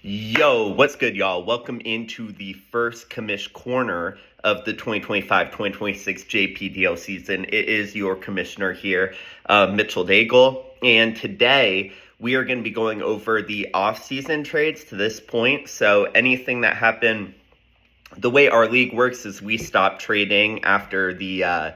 Yo, what's good, y'all? Welcome into the first Commish corner of the 2025-2026 JPDL season. It is your commissioner here, Mitchell Daigle, and today we are going to be going over the off-season trades to this point. So anything that happened, the way our league works is we stop trading after the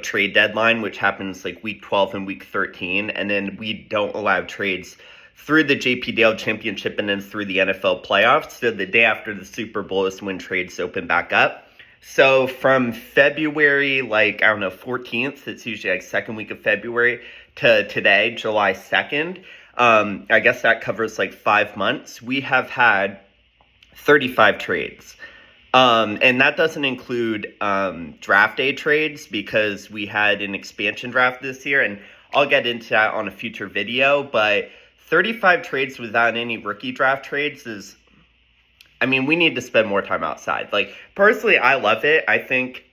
trade deadline, which happens like week 12 and week 13, and then we don't allow trades through the JPDL championship and then through the NFL playoffs. So the day after the Super Bowl is when trades open back up. So from February, 14th, it's usually like second week of February, to today, July 2nd. I guess that covers like 5 months. We have had 35 trades. And that doesn't include draft day trades because we had an expansion draft this year, and I'll get into that on a future video, but 35 trades without any rookie draft trades we need to spend more time outside. Like, personally, I love it. I think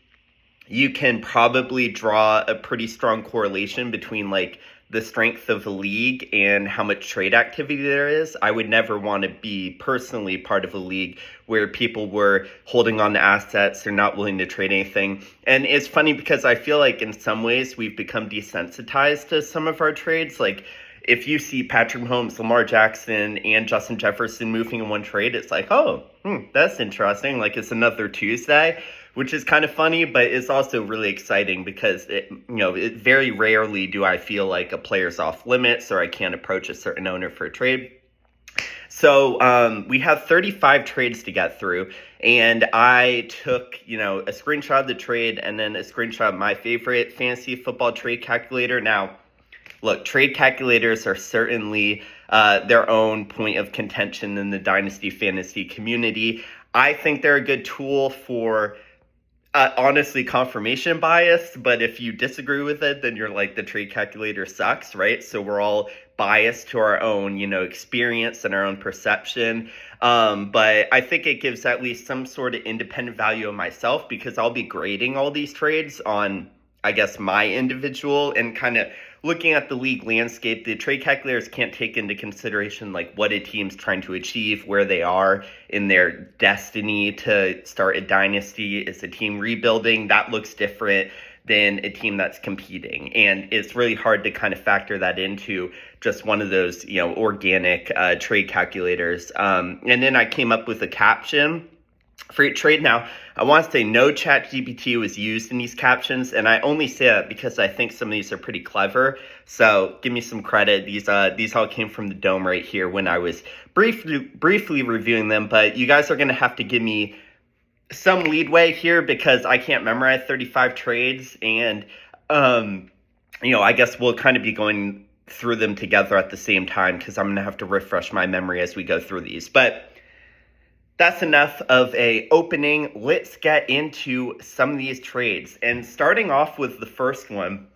you can probably draw a pretty strong correlation between, like, the strength of the league and how much trade activity there is. I would never want to be personally part of a league where people were holding on to assets. They're not willing to trade anything. And it's funny because I feel like in some ways we've become desensitized to some of our trades. Like, if you see Patrick Mahomes, Lamar Jackson, and Justin Jefferson moving in one trade, it's like, that's interesting. Like, it's another Tuesday, which is kind of funny, but it's also really exciting because it very rarely do I feel like a player's off limits or I can't approach a certain owner for a trade. So we have 35 trades to get through, and I took, a screenshot of the trade and then a screenshot of my favorite fantasy football trade calculator. Now, look, trade calculators are certainly their own point of contention in the Dynasty fantasy community. I think they're a good tool for, honestly, confirmation bias, but if you disagree with it, then you're like, the trade calculator sucks, right? So we're all biased to our own, experience and our own perception. But I think it gives at least some sort of independent value of myself because I'll be grading all these trades on, I guess, my individual and kind of looking at the league landscape. The trade calculators can't take into consideration like what a team's trying to achieve, where they are in their destiny to start a dynasty. Is a team rebuilding? That looks different than a team that's competing. And it's really hard to kind of factor that into just one of those, organic trade calculators. And then I came up with a caption for each trade. Now, I want to say no ChatGPT was used in these captions, and I only say that because I think some of these are pretty clever. So give me some credit. These all came from the dome right here when I was briefly reviewing them. But you guys are going to have to give me some leadway here because I can't memorize 35 trades, and I guess we'll kind of be going through them together at the same time because I'm going to have to refresh my memory as we go through these. But that's enough of a opening. Let's get into some of these trades. And starting off with the first one,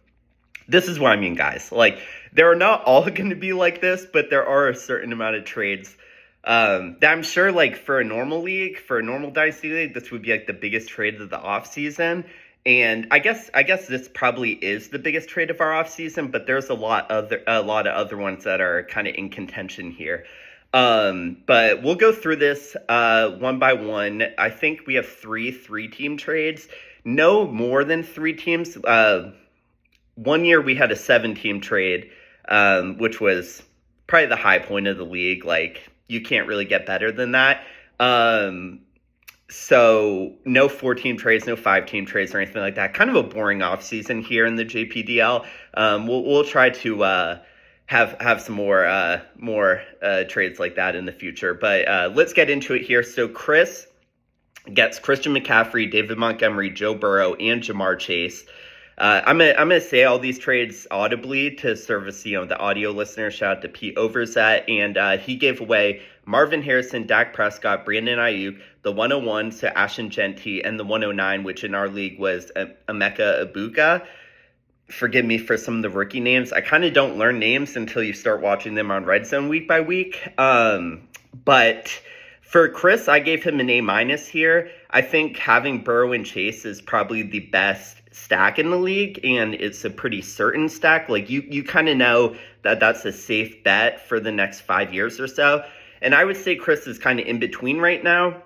this is what I mean, guys. Like, they're not all going to be like this, but there are a certain amount of trades that I'm sure, like, for a normal league, for a normal dynasty league, this would be like the biggest trade of the offseason. And I guess this probably is the biggest trade of our offseason, but there's a lot of other ones that are kind of in contention here. But we'll go through this one by one. I think we have three-team trades. No more than 3 teams. 1 year we had a 7-team trade, which was probably the high point of the league. Like, you can't really get better than that. So no 4-team trades, no 5-team trades or anything like that. Kind of a boring offseason here in the JPDL. We'll try to have some more trades like that in the future. But let's get into it here. So Chris gets Christian McCaffrey, David Montgomery, Joe Burrow, and Jamar Chase. I'm gonna say all these trades audibly to service the audio listener. Shout out to Pete Overzet, and he gave away Marvin Harrison, Dak Prescott, Brandon Ayuk, the 101 to Ashton Genty, and the 109, which in our league was Emeka Ibuka. Forgive me for some of the rookie names. I kind of don't learn names until you start watching them on Red Zone week by week. But for Chris, I gave him an A- here. I think having Burrow and Chase is probably the best stack in the league, and it's a pretty certain stack. Like, you kind of know that that's a safe bet for the next 5 years or so. And I would say Chris is kind of in between right now.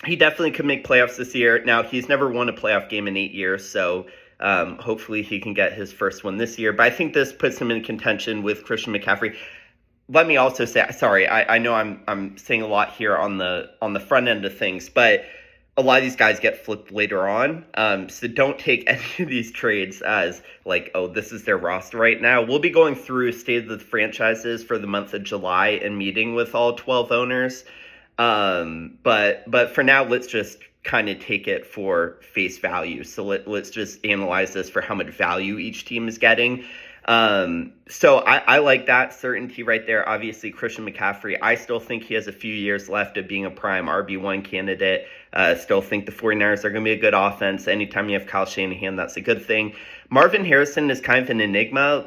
He definitely could make playoffs this year. Now, he's never won a playoff game in 8 years, so hopefully he can get his first one this year. But I think this puts him in contention with Christian McCaffrey. Let me also say, sorry, I know I'm saying a lot here on the front end of things, but a lot of these guys get flipped later on. So don't take any of these trades as like, oh, this is their roster right now. We'll be going through state of the franchises for the month of July and meeting with all 12 owners. But for now, let's just kind of take it for face value. So let's just analyze this for how much value each team is getting. So I like that certainty right there. Obviously, Christian McCaffrey, I still think he has a few years left of being a prime RB1 candidate. Still think the 49ers are going to be a good offense. Anytime you have Kyle Shanahan, that's a good thing. Marvin Harrison is kind of an enigma,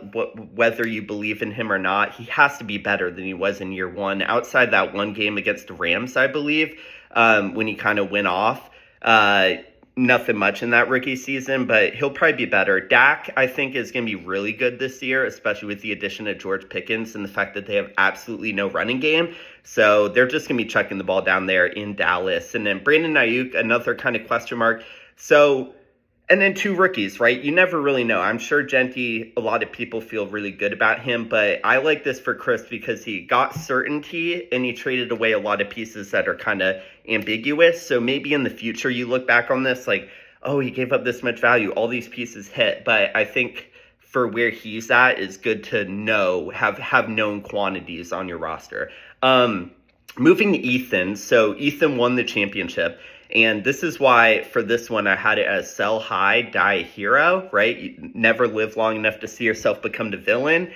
whether you believe in him or not. He has to be better than he was in year one. Outside that one game against the Rams, I believe, when he kind of went off. Nothing much in that rookie season, but he'll probably be better. Dak, I think, is going to be really good this year, especially with the addition of George Pickens and the fact that they have absolutely no running game. So they're just going to be chucking the ball down there in Dallas. And then Brandon Ayuk, another kind of question mark. So, and then 2 rookies, right? You never really know. I'm sure Genty, a lot of people feel really good about him, but I like this for Chris because he got certainty and he traded away a lot of pieces that are kind of ambiguous. So maybe in the future you look back on this like, oh, he gave up this much value, all these pieces hit. But I think for where he's at is good to know, have known quantities on your roster. Moving to Ethan. So Ethan won the championship. And this is why, for this one, I had it as sell high, die a hero, right? You never live long enough to see yourself become the villain.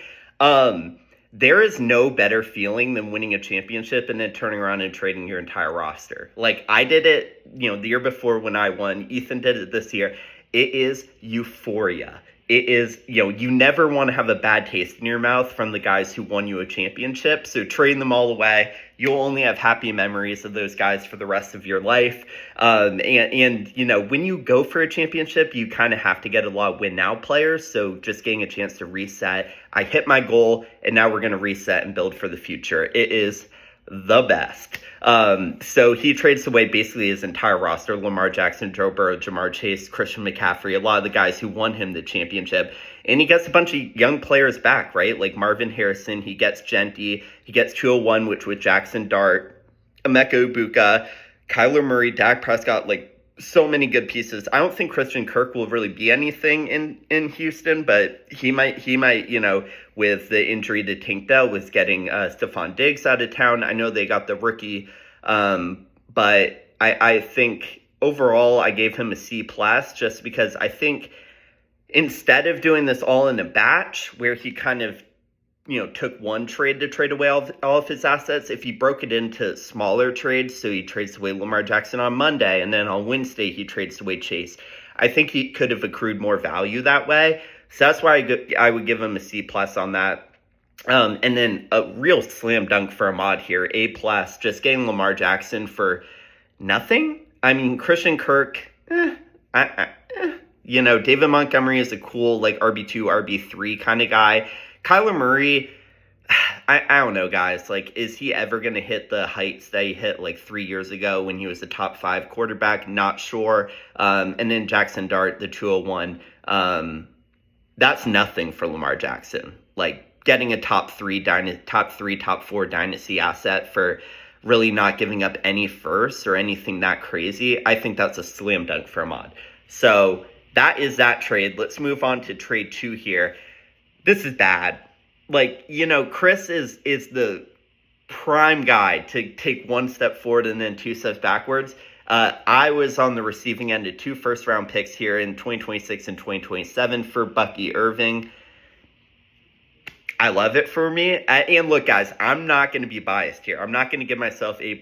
There is no better feeling than winning a championship and then turning around and trading your entire roster. Like, I did it, the year before when I won. Ethan did it this year. It is euphoria. It is, you never want to have a bad taste in your mouth from the guys who won you a championship. So trading them all away, you'll only have happy memories of those guys for the rest of your life. And when you go for a championship, you kind of have to get a lot of win now players. So just getting a chance to reset. I hit my goal, and now we're going to reset and build for the future. It is the best. So he trades away basically his entire roster: Lamar Jackson, Joe Burrow, Jamar Chase, Christian McCaffrey, a lot of the guys who won him the championship. And he gets a bunch of young players back, right? Like Marvin Harrison, he gets Genty, he gets 201, which with Jackson Dart, Emeka Ibuka, Kyler Murray, Dak Prescott, like so many good pieces. I don't think Christian Kirk will really be anything in Houston, but he might, with the injury to Tank Dell, was getting Stephon Diggs out of town. I know they got the rookie, but I think overall I gave him a C+ just because I think instead of doing this all in a batch where he kind of took one trade to trade away all of his assets, if he broke it into smaller trades, so he trades away Lamar Jackson on Monday, and then on Wednesday he trades away Chase, I think he could have accrued more value that way. So that's why I would give him a C+ on that. And then a real slam dunk for Ahmad here, A+, just getting Lamar Jackson for nothing. I mean, Christian Kirk, David Montgomery is a cool, like, RB2, RB3 kind of guy. Kyler Murray, I don't know, guys. Like, is he ever going to hit the heights that he hit, like, 3 years ago when he was a top 5 quarterback? Not sure. And then Jackson Dart, the 201. That's nothing for Lamar Jackson. Like, getting a top 4 dynasty asset for really not giving up any firsts or anything that crazy, I think that's a slam dunk for Ahmad. So that is that trade. Let's move on to trade 2 here. This is bad. Like, Chris is the prime guy to take one step forward and then 2 steps backwards. I was on the receiving end of 2 first-round picks here in 2026 and 2027 for Bucky Irving. I love it for me. And look, guys, I'm not going to be biased here. I'm not going to give myself A+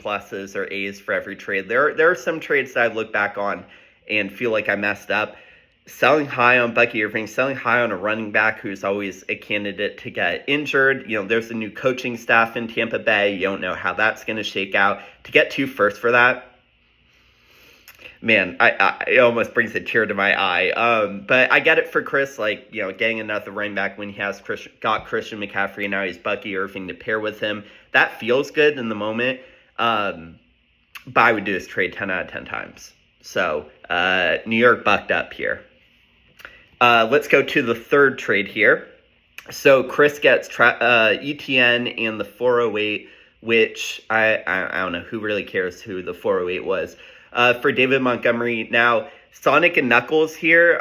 or A's for every trade. There are some trades that I look back on and feel like I messed up. Selling high on Bucky Irving, selling high on a running back who's always a candidate to get injured. There's a new coaching staff in Tampa Bay. You don't know how that's going to shake out. To get 2 firsts for that, Man, it almost brings a tear to my eye. But I get it for Chris, like, getting another running back when he has got Christian McCaffrey and now he's Bucky Irving to pair with him. That feels good in the moment. But I would do this trade 10 out of 10 times. So, New York bucked up here. Let's go to the third trade here. So, Chris gets ETN and the 408, which I don't know who really cares who the 408 was. For David Montgomery. Now, Sonic and Knuckles here.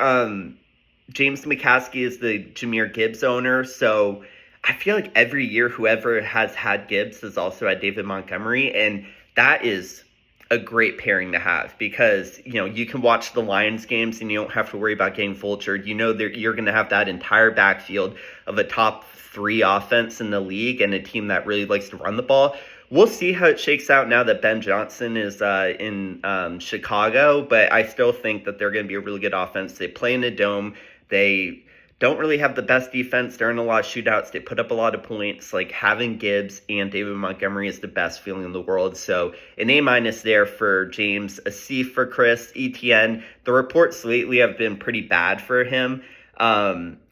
James McCaskey is the Jahmyr Gibbs owner, so I feel like every year whoever has had Gibbs has also had David Montgomery, and that is a great pairing to have because, you can watch the Lions games and you don't have to worry about getting vultured. You're going to have that entire backfield of a top 3 offense in the league and a team that really likes to run the ball. We'll see how it shakes out now that Ben Johnson is in Chicago, but I still think that they're going to be a really good offense. They play in a dome. They don't really have the best defense. They're in a lot of shootouts. They put up a lot of points. Like, having Gibbs and David Montgomery is the best feeling in the world. So an A- there for James, a C for Chris. ETN, the reports lately have been pretty bad for him.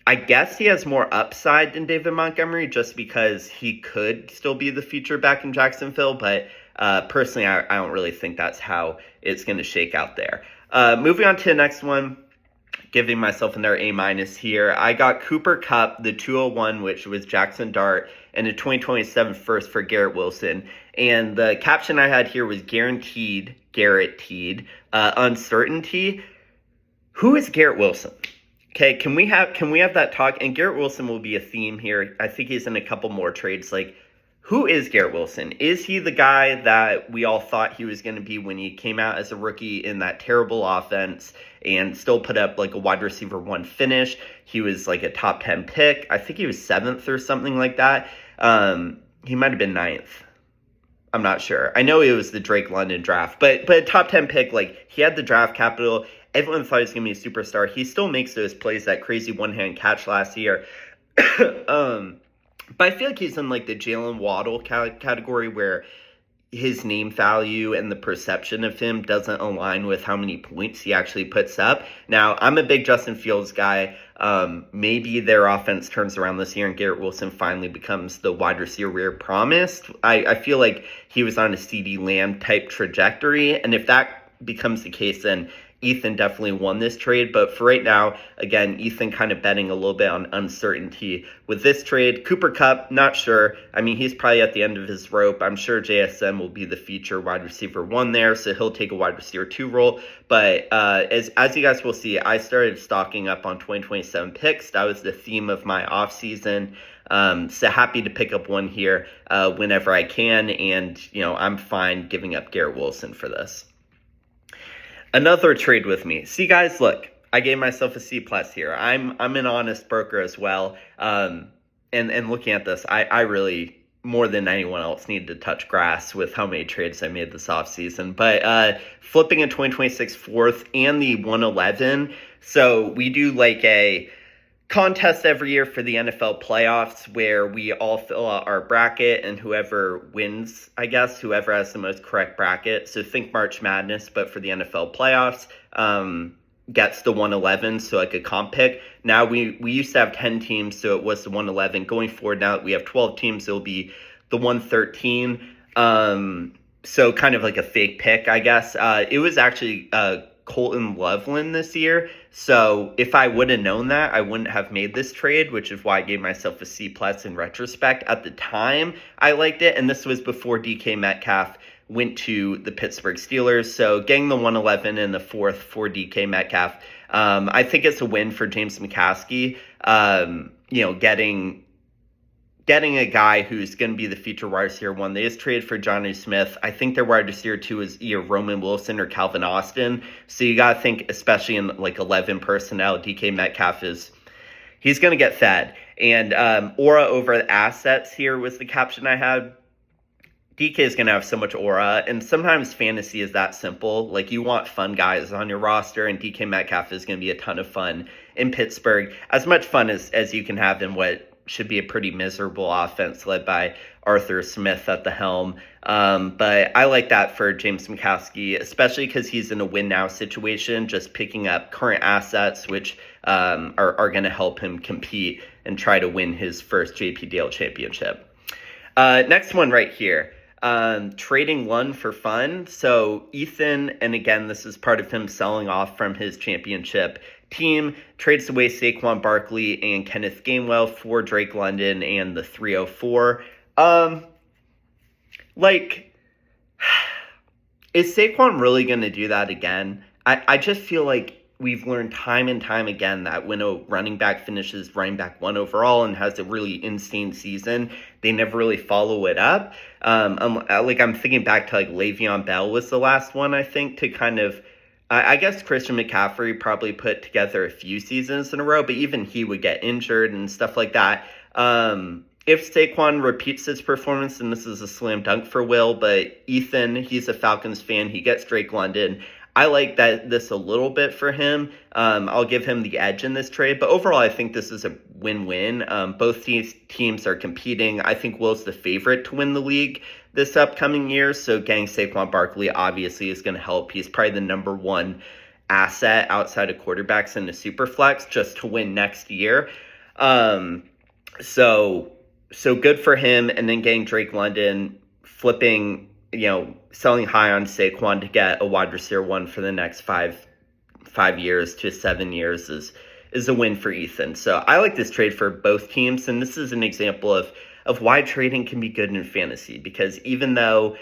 I guess he has more upside than David Montgomery just because he could still be the feature back in Jacksonville. But personally, I don't really think that's how it's going to shake out there. Moving on to the next one, giving myself another A- here. I got Cooper Kupp, the 201, which was Jackson Dart, and a 2027 first for Garrett Wilson. And the caption I had here was guaranteed, uncertainty. Who is Garrett Wilson? Okay, can we have that talk? And Garrett Wilson will be a theme here. I think he's in a couple more trades. Like, who is Garrett Wilson? Is he the guy that we all thought he was going to be when he came out as a rookie in that terrible offense and still put up like a wide receiver 1 finish? He was like a top 10 pick. I think he was 7th or something like that. He might have been 9th. I'm not sure. I know it was the Drake London draft, but a top 10 pick, like, he had the draft capital. Everyone thought he was going to be a superstar. He still makes those plays, that crazy one-hand catch last year. But I feel like he's in like the Jalen Waddle category where his name value and the perception of him doesn't align with how many points he actually puts up. Now, I'm a big Justin Fields guy. Maybe their offense turns around this year and Garrett Wilson finally becomes the wide receiver we promised. I feel like he was on a CeeDee Lamb type trajectory. And if that becomes the case, then Ethan definitely won this trade, but for right now, again, Ethan kind of betting a little bit on uncertainty with this trade. Cooper Kupp, not sure. I mean, he's probably at the end of his rope. I'm sure JSN will be the feature wide receiver 1 there, so he'll take a wide receiver 2 role. But as you guys will see, I started stocking up on 2027 picks. That was the theme of my offseason. So happy to pick up one here whenever I can, and I'm fine giving up Garrett Wilson for this. Another trade with me. See, guys, look, I gave myself a C+ here. I'm an honest broker as well. And looking at this, I really, more than anyone else, need to touch grass with how many trades I made this offseason. But flipping a 2026 4th and the 111. So we do like a contest every year for the NFL playoffs where we all fill out our bracket and whoever wins, whoever has the most correct bracket. So think March Madness, but for the NFL playoffs, gets the 111, so like a comp pick. Now we used to have 10 teams, so it was the 111. Going forward now we have 12 teams, it'll be the 113. So kind of like a fake pick, I guess. It was actually Colton Loveland this year. So if I would have known that, I wouldn't have made this trade, which is why I gave myself a C+ in retrospect. At the time, I liked it, and this was before DK Metcalf went to the Pittsburgh Steelers. So getting the 111 and the 4th for DK Metcalf, I think it's a win for James McCaskey. Getting a guy who's going to be the feature wide receiver 1. They just traded for Johnny Smith. I think their wide receiver 2 is either Roman Wilson or Calvin Austin. So you got to think, especially in like 11 personnel, DK Metcalf he's going to get fed. And aura over assets here was the caption I had. DK is going to have so much aura, and sometimes fantasy is that simple. Like, you want fun guys on your roster, and DK Metcalf is going to be a ton of fun in Pittsburgh. As much fun as you can have in what should be a pretty miserable offense led by Arthur Smith at the helm. But I like that for James Mikowski, especially because he's in a win-now situation, just picking up current assets, which are going to help him compete and try to win his first JPDL championship. Next one right here. Trading one for fun. So Ethan, and again, this is part of him selling off from his championship team, trades away Saquon Barkley and Kenneth Gainwell for Drake London and the 304. Is Saquon really going to do that again? I just feel like we've learned time and time again that when a running back finishes running back 1 overall and has a really insane season, they never really follow it up. I'm thinking back to Le'Veon Bell was the last one, I think, to kind of, I guess Christian McCaffrey probably put together a few seasons in a row, but even he would get injured and stuff like that. If Saquon repeats his performance, and this is a slam dunk for Will, but Ethan, he's a Falcons fan. He gets Drake London. I like this a little bit for him. I'll give him the edge in this trade. But overall, I think this is a win-win. Both these teams are competing. I think Will's the favorite to win the league this upcoming year. So getting Saquon Barkley obviously is going to help. He's probably the number one asset outside of quarterbacks in the super flex just to win next year. So good for him. And then getting Drake London, flipping, selling high on Saquon to get a wide receiver one for the next 5 years to 7 years is a win for Ethan. So I like this trade for both teams. And this is an example of why trading can be good in fantasy, because even though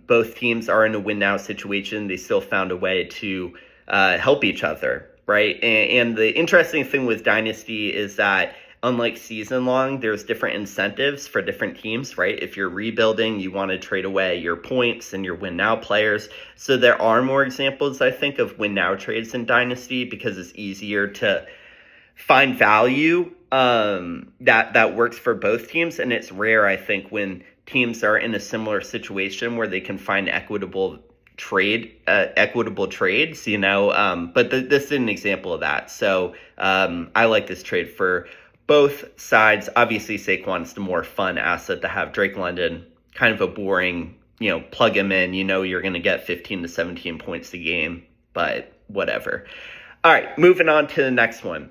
both teams are in a win now situation, they still found a way to help each other, right? And the interesting thing with Dynasty is that unlike season long, there's different incentives for different teams, right? If you're rebuilding, you want to trade away your points and your win now players. So there are more examples, I think, of win now trades in Dynasty because it's easier to find value that works for both teams. And it's rare, I think, when teams are in a similar situation where they can find equitable trades, but this is an example of that. So I like this trade for both sides. Obviously, Saquon's the more fun asset to have. Drake London, kind of a boring, plug him in, you're going to get 15 to 17 points a game, but whatever. All right, moving on to the next one.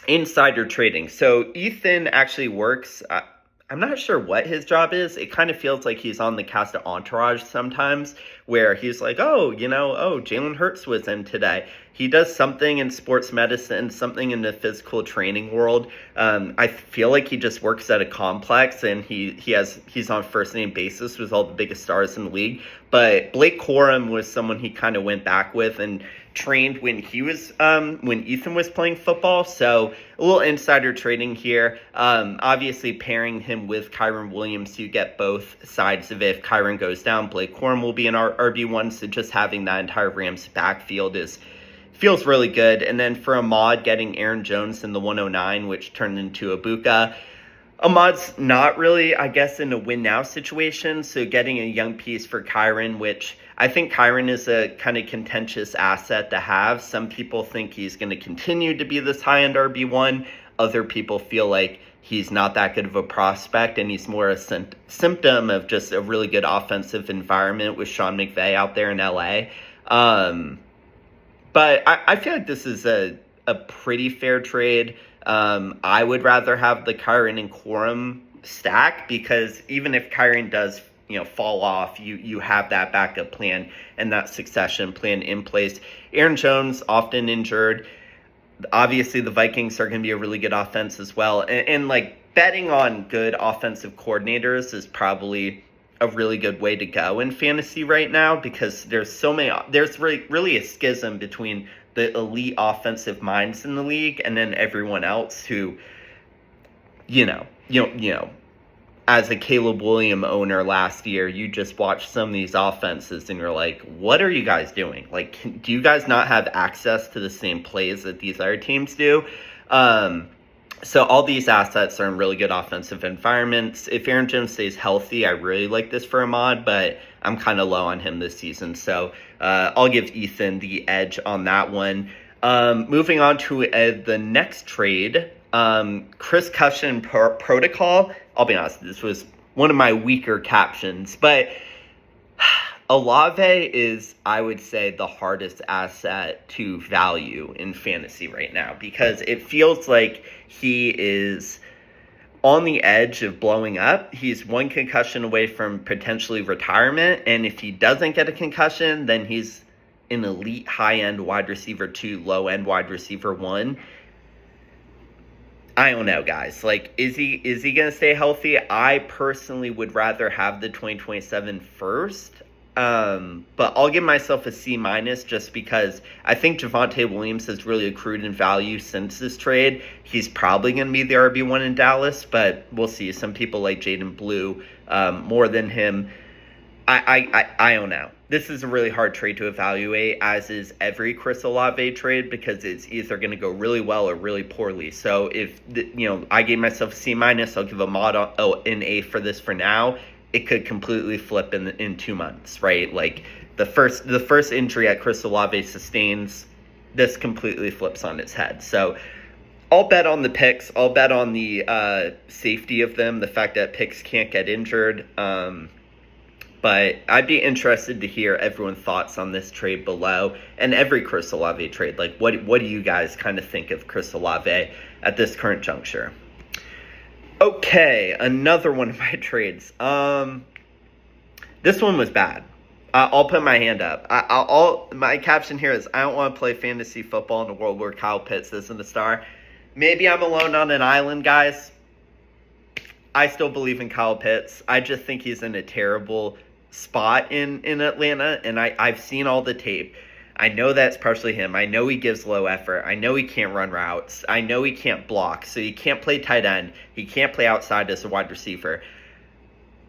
Insider trading. So Ethan actually works, I'm not sure what his job is. It kind of feels like he's on the cast of Entourage sometimes, where he's like, Jalen Hurts was in today. He does something in sports medicine, something in the physical training world. I feel like he just works at a complex, and he's on first name basis with all the biggest stars in the league. But Blake Corum was someone he kind of went back with and trained when when Ethan was playing football. So a little insider trading here. Obviously pairing him with Kyren Williams, you get both sides of it. If Kyren goes down, Blake Corum will be an RB1. So just having that entire Rams backfield feels really good. And then for Ahmad, getting Aaron Jones in the 109, which turned into Ibuka. Ahmad's not really, I guess, in a win-now situation, so getting a young piece for Kyren, which I think Kyren is a kind of contentious asset to have. Some people think he's going to continue to be this high-end RB1. Other people feel like he's not that good of a prospect, and he's more a symptom of just a really good offensive environment with Sean McVay out there in LA. But I feel like this is a pretty fair trade. I would rather have the Kyren and Corum stack, because even if Kyren does, fall off, you have that backup plan and that succession plan in place. Aaron Jones often injured. Obviously, the Vikings are going to be a really good offense as well. And betting on good offensive coordinators is probably a really good way to go in fantasy right now, because there's really a schism between the elite offensive minds in the league and then everyone else who, as a Caleb Williams owner last year, you just watched some of these offenses and you're like, what are you guys doing? Do you guys not have access to the same plays that these other teams do? So all these assets are in really good offensive environments. If Aaron Jones stays healthy, I really like this for Ahmad, but I'm kind of low on him this season. So I'll give Ethan the edge on that one. Moving on to the next trade. Chris Cushion protocol. I'll be honest, this was one of my weaker captions, but Olave is, I would say, the hardest asset to value in fantasy right now because it feels like he is on the edge of blowing up. He's one concussion away from potentially retirement, and if he doesn't get a concussion, then he's an elite high-end wide receiver 2, low-end wide receiver 1. I don't know, guys. Like, is he going to stay healthy? I personally would rather have the 2027 first. But I'll give myself a C- just because I think Javonte Williams has really accrued in value since this trade. He's probably going to be the RB1 in Dallas, but we'll see. Some people like Jaden Blue more than him. I don't know. This is a really hard trade to evaluate, as is every Chris Olave trade, because it's either going to go really well or really poorly. So if I gave myself a C-, I'll give a mod an A for this for now. It could completely flip in 2 months, right? Like the first injury that Chris Olave sustains, this completely flips on its head. So I'll bet on the picks. I'll bet on the safety of them, the fact that picks can't get injured. But I'd be interested to hear everyone's thoughts on this trade below and every Chris Olave trade. Like, what do you guys kind of think of Chris Olave at this current juncture? Okay, another one of my trades. This one was bad. I'll put my hand up. My caption here is, I don't want to play fantasy football in a world where Kyle Pitts isn't a star. Maybe I'm alone on an island, guys. I still believe in Kyle Pitts. I just think he's in a terrible spot in Atlanta, and I've seen all the tape. I know that's partially him. I know he gives low effort. I know he can't run routes. I know he can't block, so he can't play tight end. He can't play outside as a wide receiver.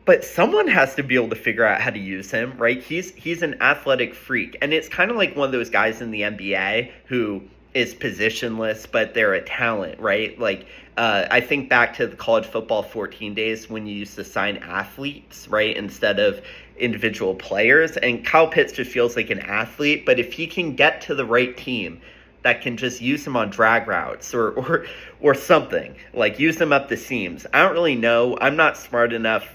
But someone has to be able to figure out how to use him, right? He's an athletic freak, and it's kind of like one of those guys in the NBA who is positionless, but they're a talent, right? Like, I think back to the college football 14 days when you used to sign athletes, right, instead of individual players. And Kyle Pitts just feels like an athlete, but if he can get to the right team that can just use him on drag routes or something, like use him up the seams. I don't really know. I'm not smart enough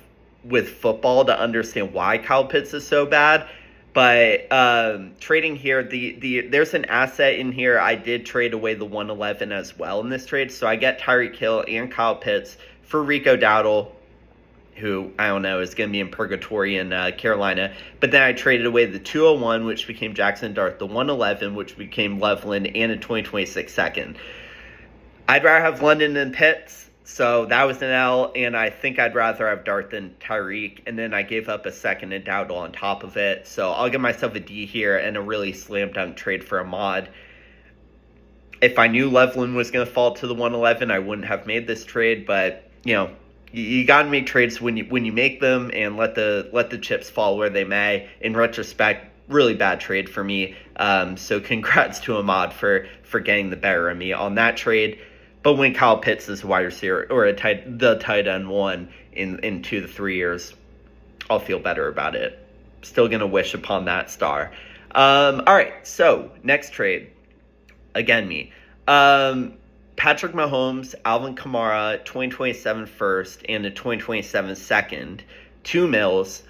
with football to understand why Kyle Pitts is so bad. But trading here, there's an asset in here. I did trade away the 111 as well in this trade. So I get Tyreek Hill and Kyle Pitts for Rico Dowdle, who, I don't know, is going to be in purgatory in Carolina. But then I traded away the 201, which became Jackson Dart, the 111, which became Loveland, and a 2026 second. I'd rather have London than Pitts. So that was an L, and I think I'd rather have Dart than Tyreek, and then I gave up a second and Dowdle on top of it. So I'll give myself a D here and a really slam dunk trade for a mod. If I knew Loveland was going to fall to the 111, I wouldn't have made this trade, but, you got to make trades when you make them and let the chips fall where they may. In retrospect, really bad trade for me. So congrats to a mod for getting the better of me on that trade. But when Kyle Pitts is a wide receiver or the tight end one in 2 to 3 years, I'll feel better about it. Still going to wish upon that star. All right, so next trade. Again, me. Patrick Mahomes, Alvin Kamara, 2027 first, and a 2027 second. 2 Mills,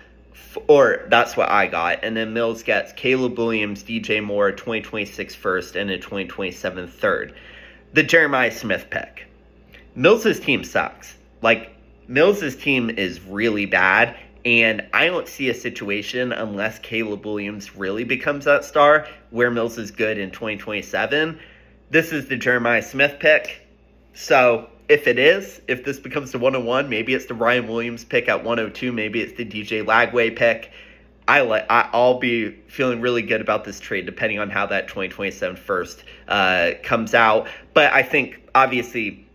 or that's what I got. And then Mills gets Caleb Williams, DJ Moore, 2026 first, and a 2027 third. The Jeremiah Smith pick. Mills' team sucks. Like, Mills' team is really bad, and I don't see a situation unless Caleb Williams really becomes that star where Mills is good in 2027. This is the Jeremiah Smith pick. So if this becomes the 101, maybe it's the Ryan Williams pick at 102, maybe it's the DJ Lagway pick. I'll be feeling really good about this trade depending on how that 2027 first comes out. But I think obviously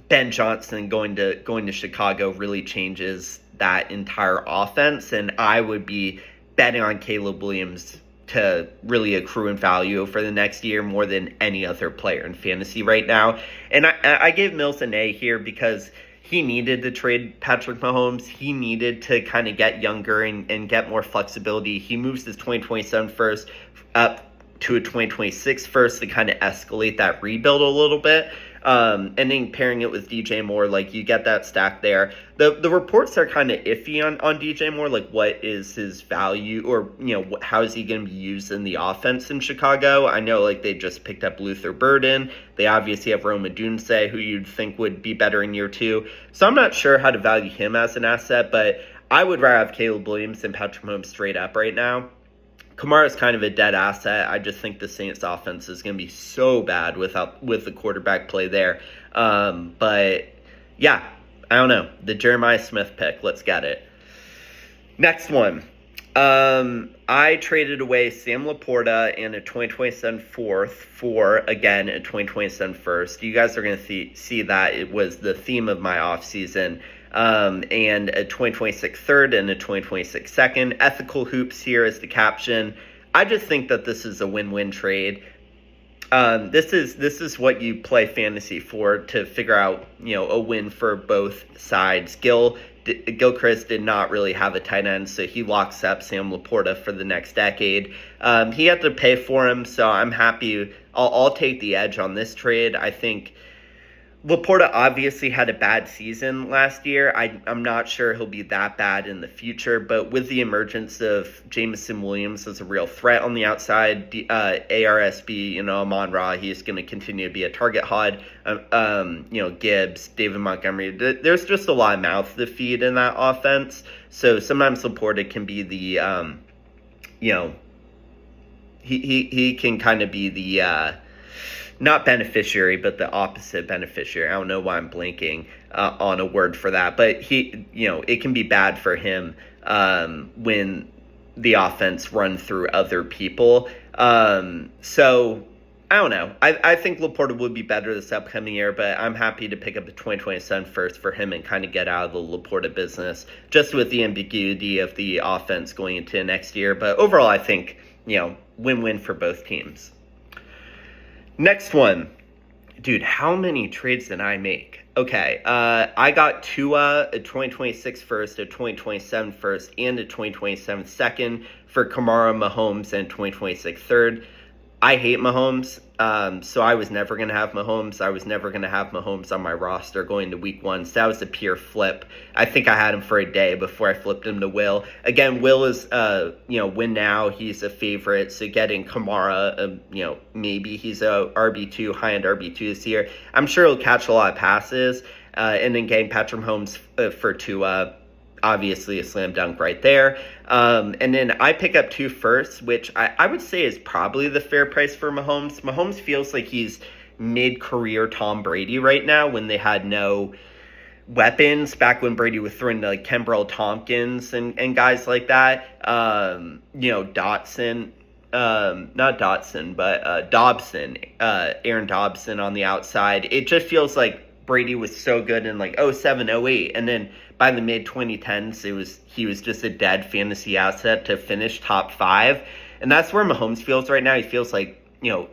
Ben Johnson going to Chicago really changes that entire offense, and I would be betting on Caleb Williams to really accrue in value for the next year more than any other player in fantasy right now. And I gave Mills an A here because he needed to trade Patrick Mahomes. He needed to kind of get younger and get more flexibility. He moves his 2027 first up to a 2026 first to kind of escalate that rebuild a little bit. And then pairing it with DJ Moore, like you get that stack there. The reports are kind of iffy on DJ Moore, like what is his value, or how is he going to be used in the offense in Chicago? I know like they just picked up Luther Burden. They obviously have Roma Dunse, who you'd think would be better in year 2. So I'm not sure how to value him as an asset, but I would rather have Caleb Williams than Patrick Mahomes straight up right now. Kamara is kind of a dead asset. I just think the Saints offense is going to be so bad with the quarterback play there. But yeah, I don't know. The Jeremiah Smith pick. Let's get it. Next one. I traded away Sam Laporta and a 2027 fourth for, again, a 2027 first. You guys are going to see that it was the theme of my offseason. And a 2026 third and a 2026 second. Ethical hoops here is the caption. I just think that this is a win-win trade. This is what you play fantasy for, to figure out, a win for both sides. Gilchrist did not really have a tight end, so he locks up Sam Laporta for the next decade. He had to pay for him, so I'm happy. I'll take the edge on this trade. I think Laporta obviously had a bad season last year. I'm not sure he'll be that bad in the future, but with the emergence of Jameson Williams as a real threat on the outside, ARSB, Amon-Ra, he's going to continue to be a target hod. Gibbs, David Montgomery, there's just a lot of mouth to feed in that offense. So sometimes Laporta can be the, he can kind of be the, not beneficiary, but the opposite beneficiary. I don't know why I'm blanking on a word for that, but it can be bad for him when the offense run through other people. So I don't know. I think Laporta would be better this upcoming year, but I'm happy to pick up a 2027 first for him and kind of get out of the Laporta business, just with the ambiguity of the offense going into next year. But overall, I think, win-win for both teams. Next one. Dude, how many trades did I make? Okay, I got Tua, a 2026 first, a 2027 first, and a 2027 second for Kamara, Mahomes, and 2026 third. I hate Mahomes, so I was never going to have Mahomes. I was never going to have Mahomes on my roster going to week 1, so that was a pure flip. I think I had him for a day before I flipped him to Will. Again, Will is, win now. He's a favorite, so getting Kamara, maybe he's a RB2, high-end RB2 this year. I'm sure he'll catch a lot of passes, and then getting Patrick Mahomes for Tua, obviously a slam dunk right there. And then I pick up 2 firsts, which I would say is probably the fair price for Mahomes. Mahomes feels like he's mid-career Tom Brady right now, when they had no weapons, back when Brady was throwing to like Kenbrell Tompkins and guys like that. Dotson, not Dotson, but Dobson, Aaron Dobson on the outside. It just feels like Brady was so good in like 07, 08, and then by the mid-2010s, he was just a dead fantasy asset to finish top 5. And that's where Mahomes feels right now. He feels like,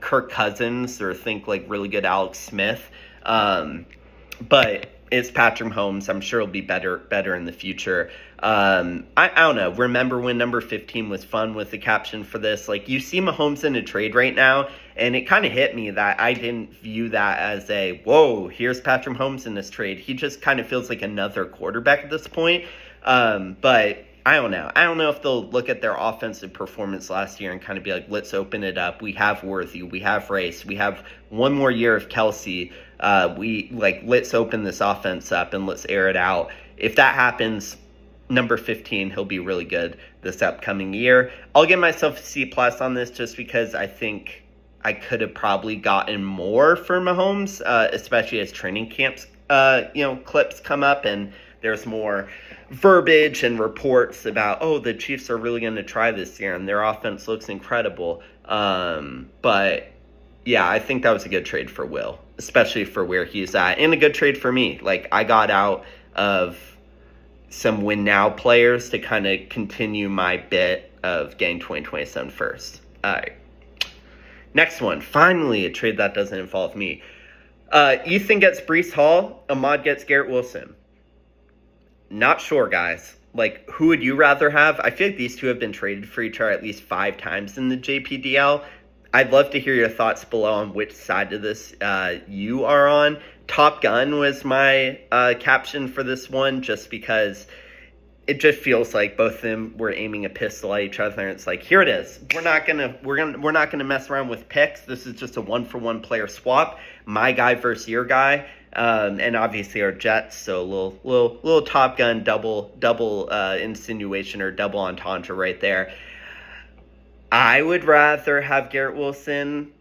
Kirk Cousins, or think like really good Alex Smith. But it's Patrick Mahomes. I'm sure he'll be better in the future. I don't know. Remember when number 15 was fun with the caption for this? Like, you see Mahomes in a trade right now, and it kind of hit me that I didn't view that as a, whoa, here's Patrick Mahomes in this trade. He just kind of feels like another quarterback at this point. But I don't know. I don't know if they'll look at their offensive performance last year and kind of be like, let's open it up. We have Worthy. We have Race. We have one more year of Kelsey. Let's open this offense up and let's air it out. If that happens, number 15, he'll be really good this upcoming year. I'll give myself a C+ on this just because I think I could have probably gotten more for Mahomes, especially as training camps, clips come up and there's more verbiage and reports about, the Chiefs are really going to try this year and their offense looks incredible. But yeah, I think that was a good trade for Will, especially for where he's at, and a good trade for me. Like, I got out of some win now players to kind of continue my bit of getting 2027 first. All right. Next one. Finally, a trade that doesn't involve me. Ethan gets Breece Hall. Ahmad gets Garrett Wilson. Not sure, guys. Like, who would you rather have? I feel like these two have been traded for each other at least 5 times in the JPDL. I'd love to hear your thoughts below on which side of this you are on. Top Gun was my caption for this one, just because it just feels like both of them were aiming a pistol at each other, and it's like, here it is. We're not gonna mess around with picks. This is just a 1-for-1 player swap. My guy versus your guy, and obviously our Jets. So a little Top Gun double insinuation or double entendre right there. I would rather have Garrett Wilson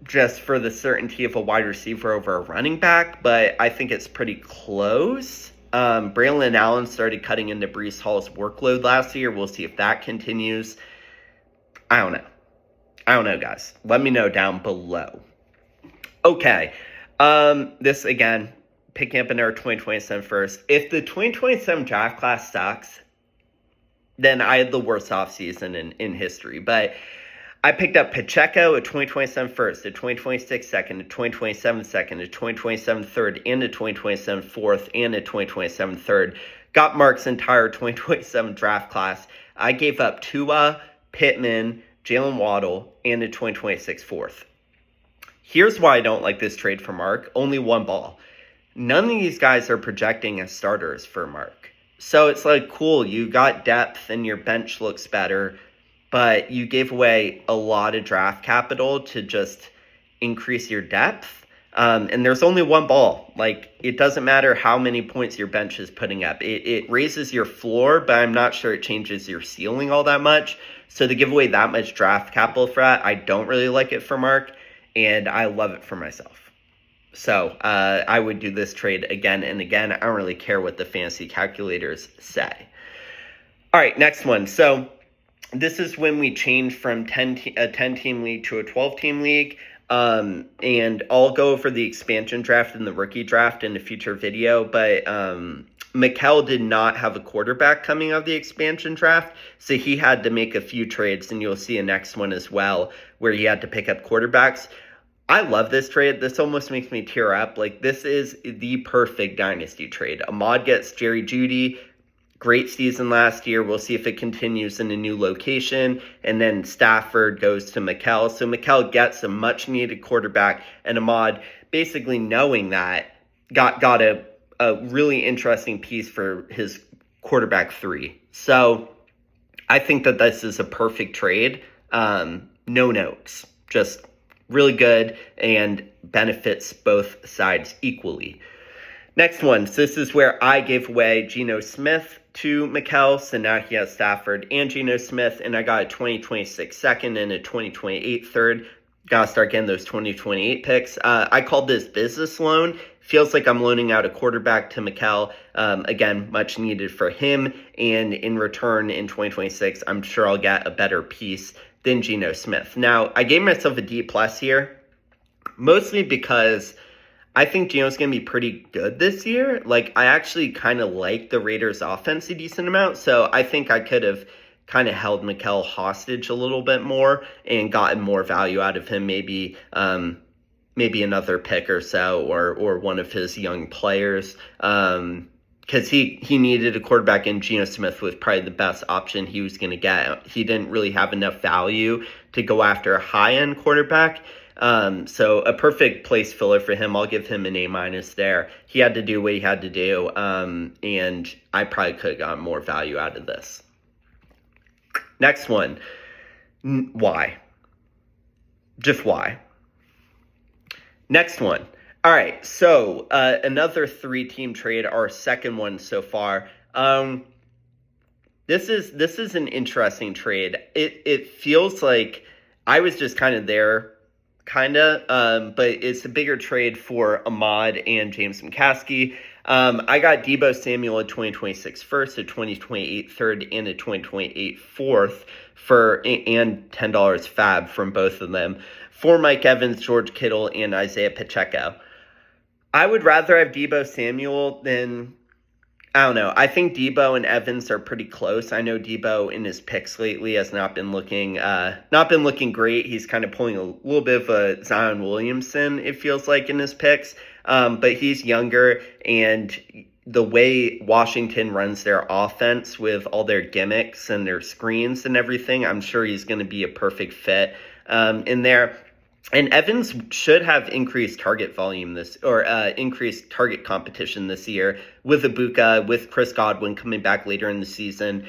just for the certainty of a wide receiver over a running back, but I think it's pretty close. Braylon Allen started cutting into Breece Hall's workload last year. We'll see if that continues. I don't know, guys. Let me know down below. Okay. This, again, picking up in our 2027 first. If the 2027 draft class sucks, then I had the worst offseason in history. But I picked up Pacheco, a 2027 first, a 2026 second, a 2027 second, a 2027 third, and a 2027 fourth, and a 2027 third. Got Mark's entire 2027 draft class. I gave up Tua, Pittman, Jalen Waddle, and a 2026 fourth. Here's why I don't like this trade for Mark. Only one ball. None of these guys are projecting as starters for Mark. So it's like, cool, you got depth and your bench looks better, but you gave away a lot of draft capital to just increase your depth. And there's only one ball. Like, it doesn't matter how many points your bench is putting up. It raises your floor, but I'm not sure it changes your ceiling all that much. So to give away that much draft capital for that, I don't really like it for Mark, and I love it for myself. So I would do this trade again and again. I don't really care what the fantasy calculators say. All right, next one. So this is when we changed from a 10-team league to a 12-team league. And I'll go over the expansion draft and the rookie draft in a future video. But Mikel did not have a quarterback coming out of the expansion draft, so he had to make a few trades, and you'll see a next one as well where he had to pick up quarterbacks. I love this trade. This almost makes me tear up. Like, this is the perfect dynasty trade. Ahmad gets Jerry Jeudy. Great season last year. We'll see if it continues in a new location. And then Stafford goes to Mikel. So Mikel gets a much-needed quarterback. And Ahmad, basically knowing that, got a really interesting piece for his quarterback 3. So I think that this is a perfect trade. No notes. Just really good and benefits both sides equally. Next one. So this is where I gave away Geno Smith to Mikel. So now he has Stafford and Geno Smith. And I got a 2026 second and a 2028 third. Got to start getting those 2028 picks. I called this business loan. Feels like I'm loaning out a quarterback to Mikel. Again, much needed for him. And in return, in 2026, I'm sure I'll get a better piece than Geno Smith. Now, I gave myself a D+ here, mostly because I think Geno's going to be pretty good this year. Like, I actually kind of like the Raiders' offense a decent amount, so I think I could have kind of held Mikel hostage a little bit more and gotten more value out of him, maybe another pick or so, or one of his young players. Because he needed a quarterback, and Geno Smith was probably the best option he was going to get. He didn't really have enough value to go after a high-end quarterback. So a perfect place filler for him. I'll give him an A- there. He had to do what he had to do, and I probably could have gotten more value out of this. Next one. Why? Just why? Next one. All right, so another 3-team trade, our second one so far. This is an interesting trade. It feels like I was just kind of there, but it's a bigger trade for Ahmad and James McCaskey. I got Deebo Samuel a 2026 first, a 2028 third, and a 2028 fourth and $10 fab from both of them for Mike Evans, George Kittle, and Isaiah Pacheco. I would rather have Deebo Samuel than, I don't know. I think Deebo and Evans are pretty close. I know Deebo in his picks lately has not been looking great. He's kind of pulling a little bit of a Zion Williamson, it feels like, in his picks. But he's younger, and the way Washington runs their offense with all their gimmicks and their screens and everything, I'm sure he's going to be a perfect fit in there. And Evans should have increased target volume increased target competition this year with Ibuka, with Chris Godwin coming back later in the season.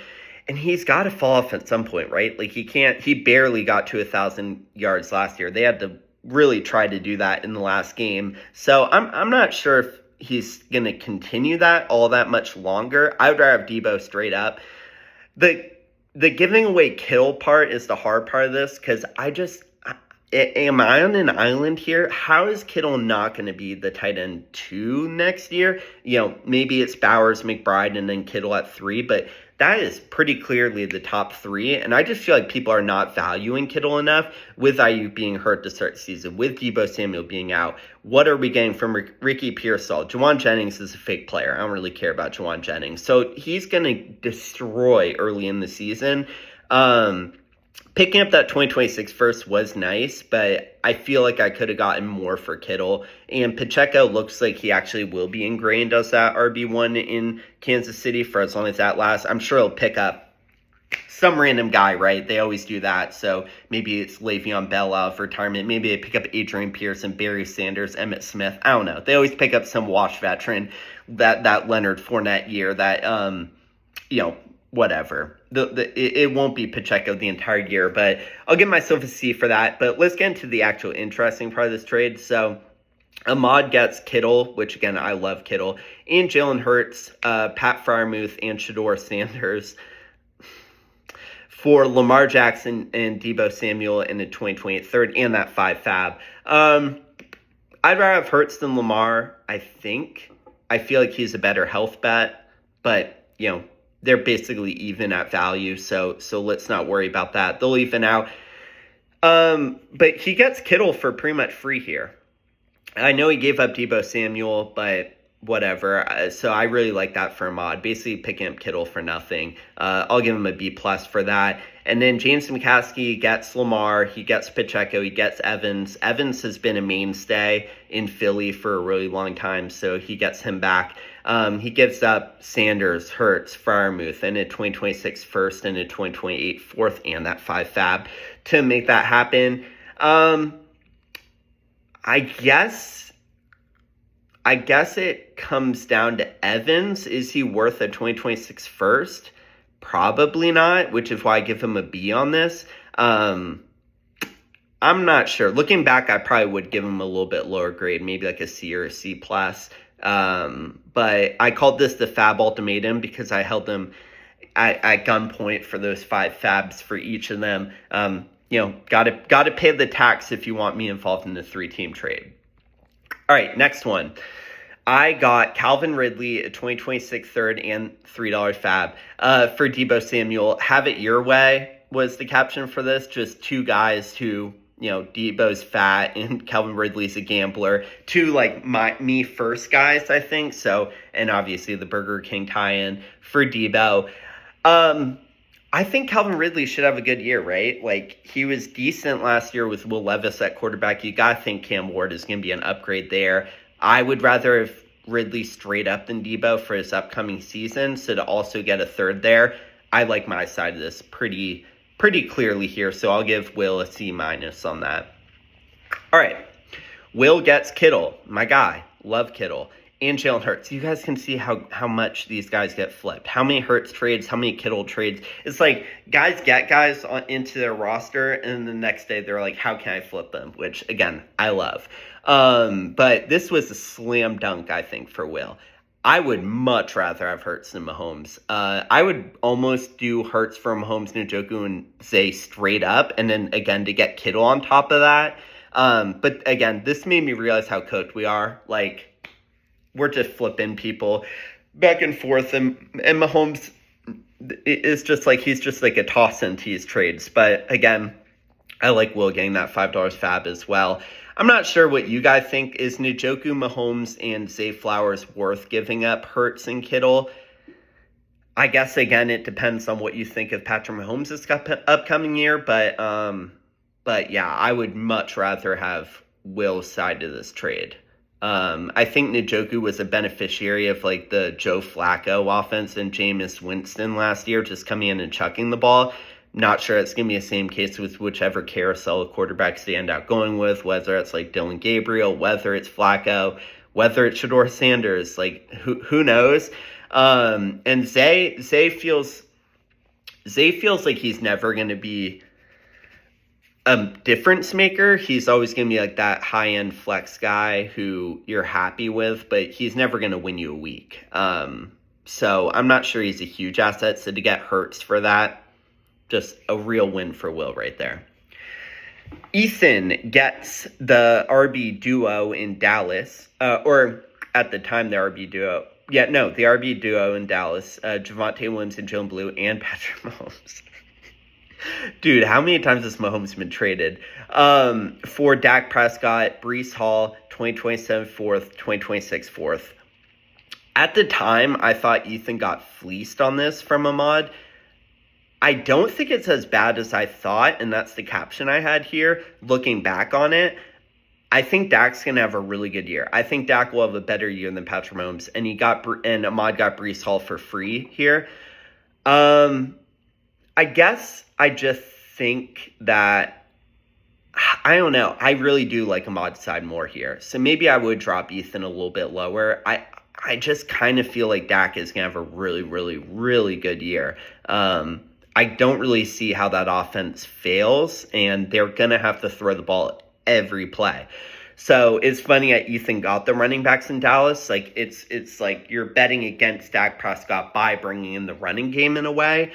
And he's got to fall off at some point, right? Like he barely got to 1,000 yards last year. They had to really try to do that in the last game. So I'm not sure if he's going to continue that all that much longer. I would rather have Debo straight up. The giving away Kittle part is the hard part of this, because am I on an island here? How is Kittle not going to be the tight end 2 next year? Maybe it's Bowers, McBride, and then Kittle at 3, but that is pretty clearly the top 3. And I just feel like people are not valuing Kittle enough with Ayuk being hurt to start the season, with Deebo Samuel being out. What are we getting from Ricky Pearsall? Juwan Jennings is a fake player. I don't really care about Juwan Jennings. So he's going to destroy early in the season. Picking up that 2026 first was nice, but I feel like I could have gotten more for Kittle. And Pacheco looks like he actually will be ingrained as that RB1 in Kansas City for as long as that lasts. I'm sure he'll pick up some random guy, right? They always do that. So maybe it's Le'Veon Bell out of retirement. Maybe they pick up Adrian Pearson, Barry Sanders, Emmitt Smith. I don't know. They always pick up some washed veteran, that Leonard Fournette year, that, whatever. It won't be Pacheco the entire year, but I'll give myself a C for that. But let's get into the actual interesting part of this trade. So Ahmad gets Kittle, which again, I love Kittle, and Jalen Hurts, Pat Freiermuth, and Shador Sanders for Lamar Jackson and Deebo Samuel in the 2028 third and that 5 fab. I'd rather have Hurts than Lamar, I think. I feel like he's a better health bet, but, they're basically even at value, so let's not worry about that. They'll even out. But he gets Kittle for pretty much free here. I know he gave up Deebo Samuel, but whatever. So I really like that for Ahmad. Basically picking up Kittle for nothing. I'll give him a B+ for that. And then James McCaskey gets Lamar. He gets Pacheco. He gets Evans. Evans has been a mainstay in Philly for a really long time, so he gets him back. He gives up Sanders, Hurts, Freiermuth, and a 2026 first and a 2028 fourth and that 5 fab to make that happen. I guess it comes down to Evans. Is he worth a 2026 first? Probably not, which is why I give him a B on this. I'm not sure. Looking back, I probably would give him a little bit lower grade, maybe like a C or a C+. But I called this the fab ultimatum because I held them at gunpoint for those 5 fabs for each of them. Gotta pay the tax if you want me involved in the 3-team trade. All right, next one. I got Calvin Ridley, a 2026 third and $3 fab for Deebo Samuel. Have it your way was the caption for this. Just 2 guys who, Deebo's fat and Calvin Ridley's a gambler. 2 me first guys, I think. So, and obviously the Burger King tie-in for Deebo. I think Calvin Ridley should have a good year, right? He was decent last year with Will Levis at quarterback. You got to think Cam Ward is going to be an upgrade there. I would rather have Ridley straight up than Deebo for his upcoming season. So to also get a third there, I like my side of this pretty clearly here. So I'll give Will a C- on that. All right. Will gets Kittle, my guy. Love Kittle. And Jalen Hurts. You guys can see how much these guys get flipped. How many Hurts trades, how many Kittle trades. It's like guys get guys into their roster, and the next day they're like, how can I flip them? Which, again, I love. But this was a slam dunk, I think, for Will. I would much rather have Hurts than Mahomes. I would almost do Hurts for Mahomes, Njoku, and Zay straight up, and then, again, to get Kittle on top of that. But, again, this made me realize how cooked we are. We're just flipping people back and forth, and Mahomes is just he's just a toss and tease trades. But again, I like Will getting that $5 fab as well. I'm not sure what you guys think. Is Njoku, Mahomes, and Zay Flowers worth giving up Hurts and Kittle? I guess, again, it depends on what you think of Patrick Mahomes this upcoming year. But yeah, I would much rather have Will's side of this trade. I think Njoku was a beneficiary of like the Joe Flacco offense and Jameis Winston last year, just coming in and chucking the ball. Not sure it's going to be the same case with whichever carousel of quarterbacks they end up going with, whether it's like Dylan Gabriel, whether it's Flacco, whether it's Shedeur Sanders, like who knows? And Zay feels like he's never going to be a difference maker. He's always going to be like that high-end flex guy who you're happy with, but he's never going to win you a week. So I'm not sure he's a huge asset. So to get Hurts for that, just a real win for Will right there. Ethan gets the RB duo in Dallas, or at the time the RB duo. Yeah, no, the RB duo in Dallas, Javonte Williams and Joe Blue and Patrick Mahomes. Dude, how many times has Mahomes been traded? For Dak Prescott, Breece Hall, 2027 fourth, 2026 fourth. At the time, I thought Ethan got fleeced on this from Ahmad. I don't think it's as bad as I thought, and that's the caption I had here. Looking back on it, I think Dak's going to have a really good year. I think Dak will have a better year than Patrick Mahomes, and Ahmad got Breece Hall for free here. I guess I just think that, I don't know, I really do like Ahmad's side more here. So maybe I would drop Ethan a little bit lower. I just kind of feel like Dak is going to have a really, really, really good year. I don't really see how that offense fails, and they're going to have to throw the ball every play. So it's funny that Ethan got the running backs in Dallas. Like it's like you're betting against Dak Prescott by bringing in the running game in a way.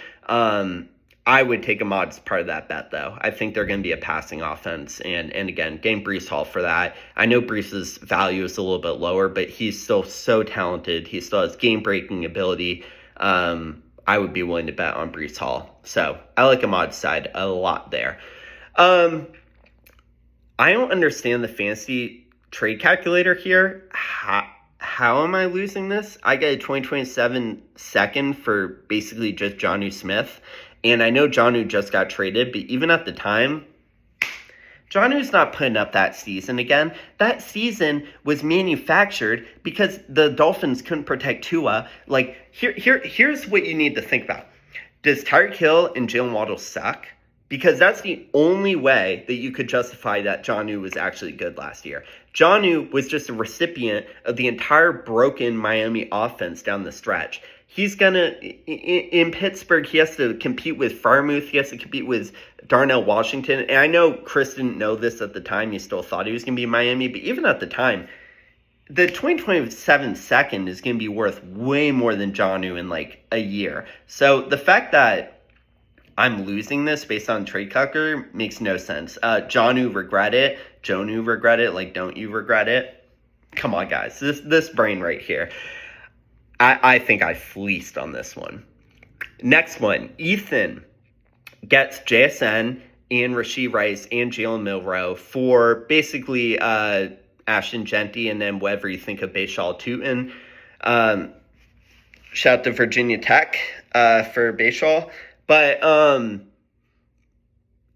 I would take Ahmad as part of that bet, though. I think they're going to be a passing offense, and again, game Breece Hall for that. I know Breece's value is a little bit lower, but he's still so talented. He still has game-breaking ability. I would be willing to bet on Breece Hall. So I like Ahmad's side a lot there. I don't understand the fantasy trade calculator here. How am I losing this? I get a 2027 second for basically just Jonnu Smith. And I know Jonnu just got traded, but even at the time, Jonnu's not putting up that season again. That season was manufactured because the Dolphins couldn't protect Tua. Like, here's what you need to think about. Does Tyreek Hill and Jalen Waddle suck? Because that's the only way that you could justify that Jonnu was actually good last year. Jonnu was just a recipient of the entire broken Miami offense down the stretch. He's going to, in Pittsburgh, he has to compete with Freiermuth. He has to compete with Darnell Washington. And I know Chris didn't know this at the time. He still thought he was going to be in Miami. But even at the time, the 2027 second is going to be worth way more than Jonnu in like a year. So the fact that I'm losing this based on trade calculator makes no sense. Jonnu regret it. Jonnu regret it. Like, don't you regret it? Come on, guys. This brain right here. I think I fleeced on this one. Next one. Ethan gets JSN and Rashee Rice and Jalen Milroe for basically Ashton Genty and then whatever you think of Bashal Tootin. Shout out to Virginia Tech for Bashal. But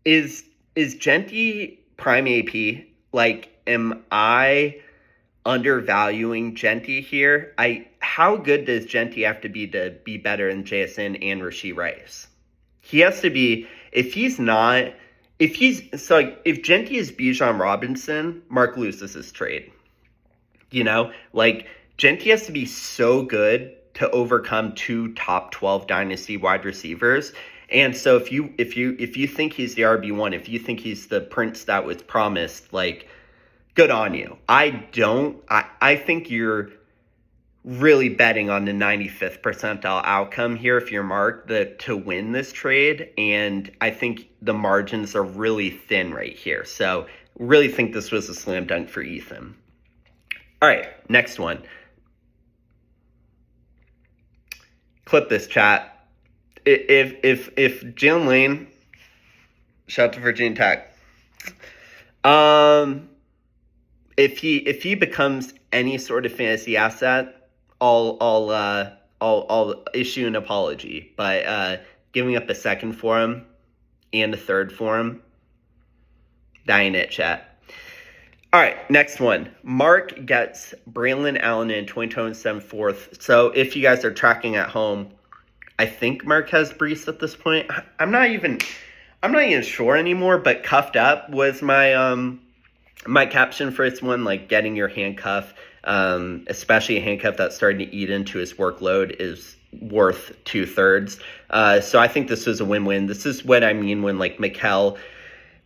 is Genty prime AP? Like, am I undervaluing Genty here? How good does Genty have to be better than JSN and Rashee Rice? He has to be, if Genty is Bijan Robinson, Mark loses his trade. You know, like, Genty has to be so good to overcome two top 12 dynasty wide receivers. And so if you think he's the RB1, if you think he's the prince that was promised, like, good on you. I think you're really betting on the 95th percentile outcome here if you're Mark to win this trade. And I think the margins are really thin right here. So really think this was a slam dunk for Ethan. All right, next one. Clip this, chat. If Jalen Lane, shout out to Virginia Tech, if he becomes any sort of fantasy asset, I'll issue an apology. But giving up a second for him and a third for him, that ain't it, chat. All right, next one. Mark gets Braylon Allen in 2027 fourth. So if you guys are tracking at home, I think Mark has Brees at this point. I'm not even sure anymore, but cuffed up was my caption for this one, like getting your handcuff, especially a handcuff that's starting to eat into his workload, is worth 2/3. So I think this was a win-win. This is what I mean when like Mikkel,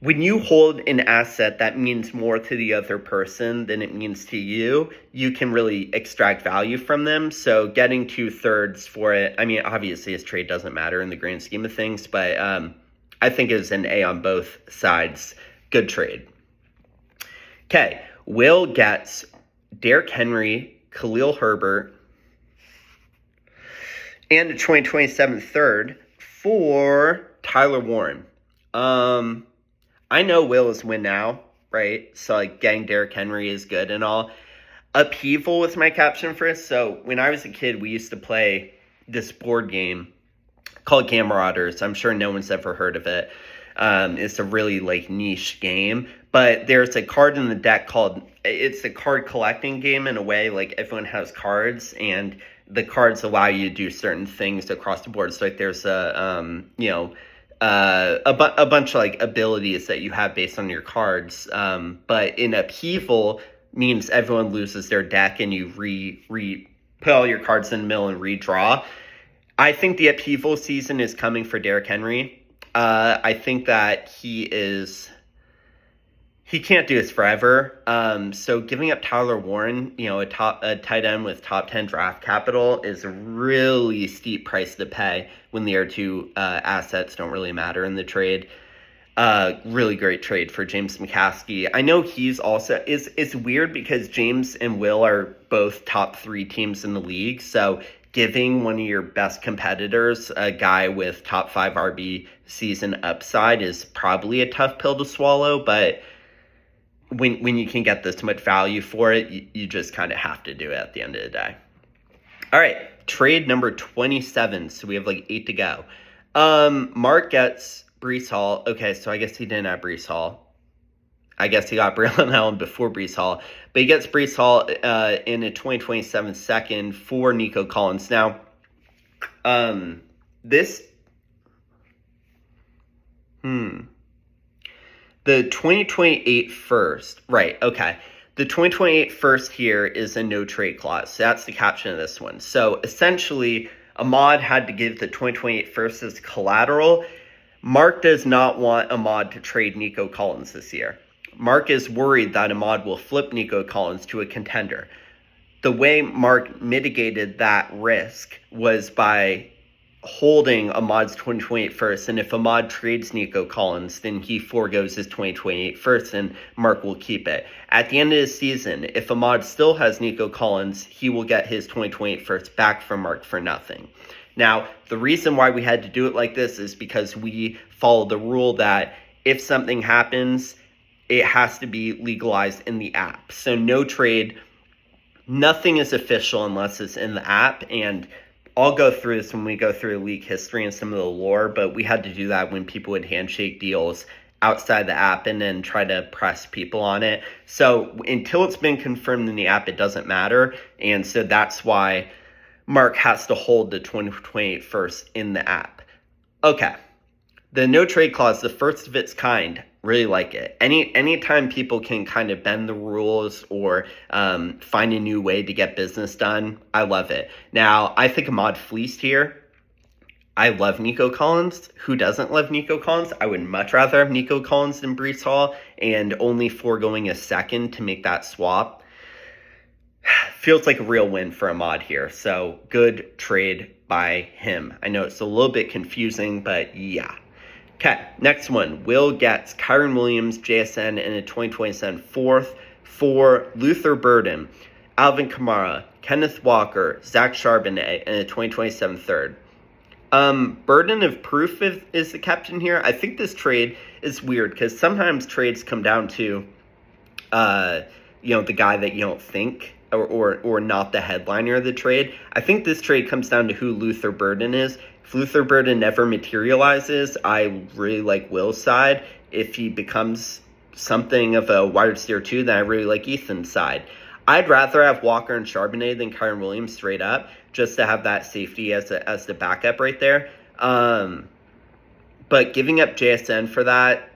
when you hold an asset that means more to the other person than it means to you, you can really extract value from them. So getting 2/3 for it, I mean, obviously his trade doesn't matter in the grand scheme of things, but I think it was an A on both sides. Good trade. Okay, Will gets Derrick Henry, Khalil Herbert, and a 2027 third for Tyler Warren. I know Will is win now, right? So, like, getting Derrick Henry is good and all. Upheaval was my caption for this. So, when I was a kid, we used to play this board game called Camarauders. I'm sure no one's ever heard of it. It's a really, like, niche game. But there's a card in the deck it's a card collecting game in a way. Like, everyone has cards, and the cards allow you to do certain things across the board. So, like, there's a bunch of like abilities that you have based on your cards. But in upheaval means everyone loses their deck and you put all your cards in the middle and redraw. I think the upheaval season is coming for Derrick Henry. I think that he can't do this forever. So giving up Tyler Warren, a tight end with top 10 draft capital, is a really steep price to pay when the other two assets don't really matter in the trade. Really great trade for James McCaskey. I know he's also it's weird because James and Will are both top 3 teams in the league. So giving one of your best competitors a guy with top 5 RB season upside is probably a tough pill to swallow, but when you can get this much value for it, you just kind of have to do it at the end of the day. All right, trade number 27. So we have like 8 to go. Mark gets Breece Hall. Okay, so I guess he didn't have Breece Hall. I guess he got Braylon Allen before Breece Hall. But he gets Breece Hall in a 2027 second for Nico Collins. Now, the 2028 first, right, okay. The 2028 first here is a no trade clause. So that's the caption of this one. So essentially, Ahmad had to give the 2028 first as collateral. Mark does not want Ahmad to trade Nico Collins this year. Mark is worried that Ahmad will flip Nico Collins to a contender. The way Mark mitigated that risk was by holding Ahmad's 2028 first, and if Ahmad trades Nico Collins, then he forgoes his 2028 first, and Mark will keep it. At the end of the season, if Ahmad still has Nico Collins, he will get his 2028 first back from Mark for nothing. Now, the reason why we had to do it like this is because we follow the rule that if something happens, it has to be legalized in the app. So no trade, nothing is official unless it's in the app, and I'll go through this when we go through league history and some of the lore, but we had to do that when people would handshake deals outside the app and then try to press people on it. So until it's been confirmed in the app, it doesn't matter. And so that's why Mark has to hold the 2028 first in the app. Okay. The no trade clause, the first of its kind, really like it. Anytime people can kind of bend the rules or find a new way to get business done, I love it. Now, I think Ahmad fleeced here. I love Nico Collins. Who doesn't love Nico Collins? I would much rather have Nico Collins than Breece Hall, and only foregoing a second to make that swap feels like a real win for Ahmad here. So good trade by him. I know it's a little bit confusing, but yeah. Okay, next one. Will gets Kyron Williams, JSN, in a 2027 fourth for Luther Burden, Alvin Kamara, Kenneth Walker, Zach Charbonnet, and a 2027 third. Burden of proof is the captain here. I think this trade is weird because sometimes trades come down to, the guy that you don't think or not the headliner of the trade. I think this trade comes down to who Luther Burden is. If Luther Burden never materializes, I really like Will's side. If he becomes something of a wide receiver too, then I really like Ethan's side. I'd rather have Walker and Charbonnet than Kyron Williams straight up, just to have that safety as the backup right there. But giving up JSN for that,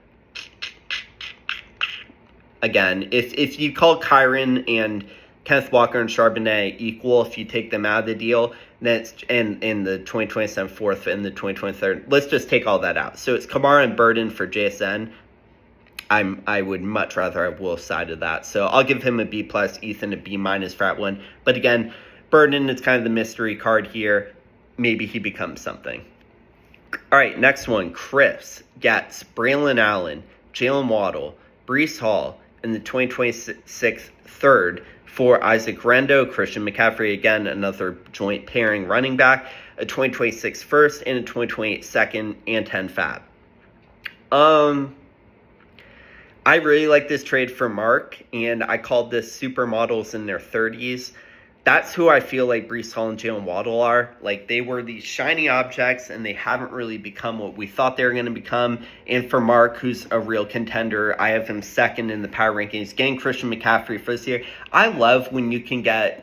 again, if you call Kyron and Kenneth Walker and Charbonnet equal, if you take them out of the deal, then it's in the 2027 fourth and the 2023, let's just take all that out. So it's Kamara and Burden for JSN. I would much rather have Will's side of that. So I'll give him a B+, Ethan a B- for that one. But again, Burden is kind of the mystery card here. Maybe he becomes something. All right, next one. Chris gets Braylon Allen, Jalen Waddle, Breece Hall, and the 2026 third for Isaac Rendo, Christian McCaffrey, again, another joint pairing running back, a 2026 first, and a 2028 second, and 10 fab. I really like this trade for Mark, and I called this supermodels in their 30s. That's who I feel like Breece Hall and Jalen Waddle are. Like, they were these shiny objects, and they haven't really become what we thought they were going to become. And for Mark, who's a real contender, I have him second in the power rankings, getting Christian McCaffrey for this year. I love when you can get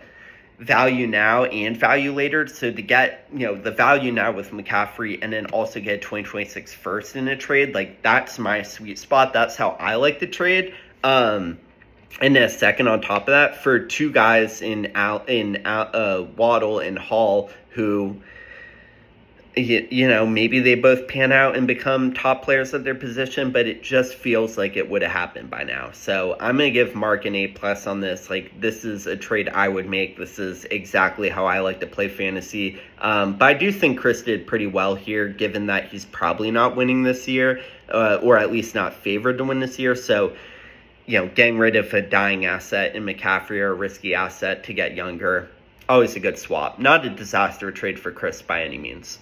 value now and value later. So to get, the value now with McCaffrey and then also get 2026 first in a trade, like, that's my sweet spot. That's how I like the trade. And then a second on top of that for two guys in Waddle and Hall who, maybe they both pan out and become top players at their position, but it just feels like it would have happened by now. So I'm going to give Mark an A+ on this. Like, this is a trade I would make. This is exactly how I like to play fantasy. But I do think Chris did pretty well here, given that he's probably not winning this year, or at least not favored to win this year. So, getting rid of a dying asset in McCaffrey or a risky asset to get younger, always a good swap. Not a disaster trade for Chris by any means.